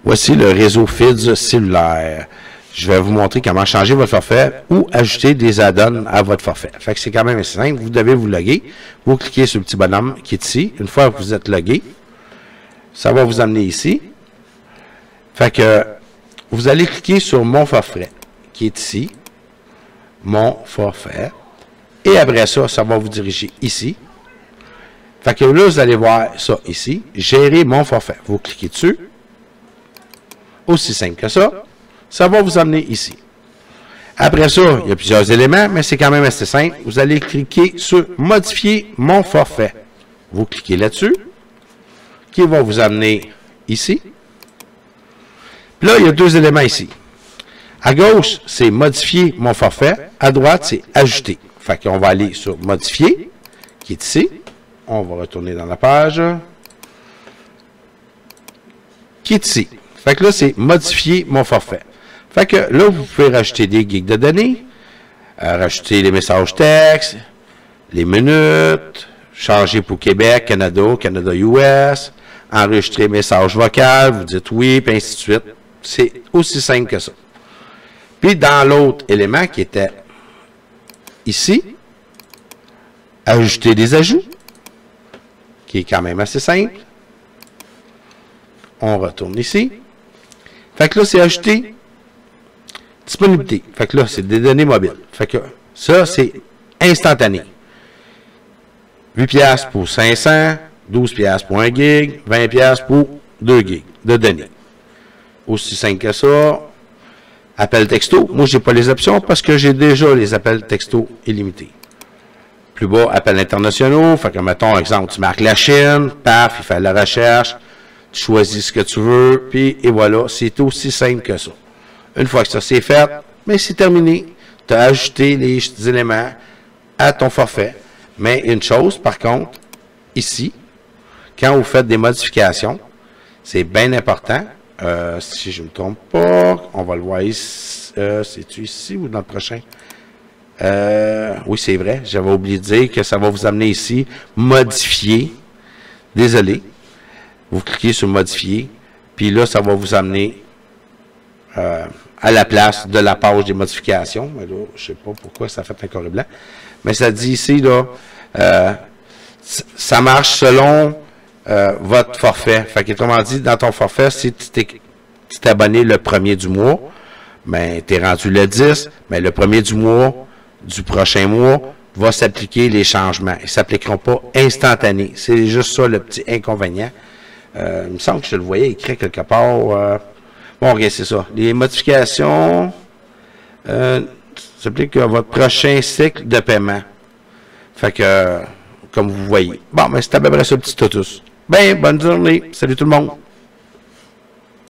Voici le réseau FIDS cellulaire. Je vais vous montrer comment changer votre forfait ou ajouter des add-ons à votre forfait. Fait que c'est quand même assez simple. Vous devez vous loguer. Vous cliquez sur le petit bonhomme qui est ici. Une fois que vous êtes logué, ça va vous amener ici. Fait que vous allez cliquer sur mon forfait qui est ici. Mon forfait. Et après ça, ça va vous diriger ici. Fait que là, vous allez voir ça ici. Gérer mon forfait. Vous cliquez dessus. Aussi simple que ça. Ça va vous amener ici. Après ça, il y a plusieurs éléments, mais c'est quand même assez simple. Vous allez cliquer sur « Modifier mon forfait ». Vous cliquez là-dessus, qui va vous amener ici. Puis là, il y a deux éléments ici. À gauche, c'est « Modifier mon forfait ». À droite, c'est « Ajouter ». Fait qu'on va aller sur « Modifier », qui est ici. On va retourner dans la page. Qui est ici. Fait que là, c'est « Modifier mon forfait ». Fait que là, vous pouvez rajouter des gigs de données, rajouter les messages texte, les minutes, changer pour Québec, Canada, Canada-US, enregistrer message vocal, vous dites oui, puis ainsi de suite. C'est aussi simple que ça. Puis dans l'autre élément qui était ici, ajouter des ajouts, qui est quand même assez simple. On retourne ici. Fait que là, c'est ajouter disponibilité. Fait que là, c'est des données mobiles. Fait que ça, c'est instantané. 8$ pour 500, 12$ pour 1 gig, 20$ pour 2 gigs de données. Aussi simple que ça. Appel texto. Moi, je n'ai pas les options parce que j'ai déjà les appels texto illimités. Plus bas, appels internationaux. Fait que, mettons, exemple, tu marques la Chine, paf, il fait la recherche, tu choisis ce que tu veux, puis et voilà, c'est aussi simple que ça. Une fois que ça c'est fait, mais c'est terminé. Tu as ajouté les éléments à ton forfait. Mais une chose, par contre, ici, quand vous faites des modifications, c'est bien important. Si je ne me trompe pas, on va le voir ici. C'est-tu ici ou dans le prochain? Oui, c'est vrai. J'avais oublié de dire que ça va vous amener ici. Modifier. Désolé. Vous cliquez sur modifier. Puis là, ça va vous amener à la place de la page des modifications. Mais là, je ne sais pas pourquoi ça fait un carré blanc. Mais ça dit ici, là, ça marche selon votre forfait. Fait qu'autrement dit, dans ton forfait, si tu t'es abonné le 1er du mois, ben, tu es rendu le 10, mais le 1er du mois, du prochain mois, va s'appliquer les changements. Ils ne s'appliqueront pas instantanés. C'est juste ça le petit inconvénient. Il me semble que je le voyais écrit quelque part. Bon, regarde, c'est ça. Les modifications s'appliquent à votre prochain cycle de paiement. Fait que, comme vous voyez. Bon, mais c'est à peu près ça le petit totus. Ben, bonne journée. Salut tout le monde.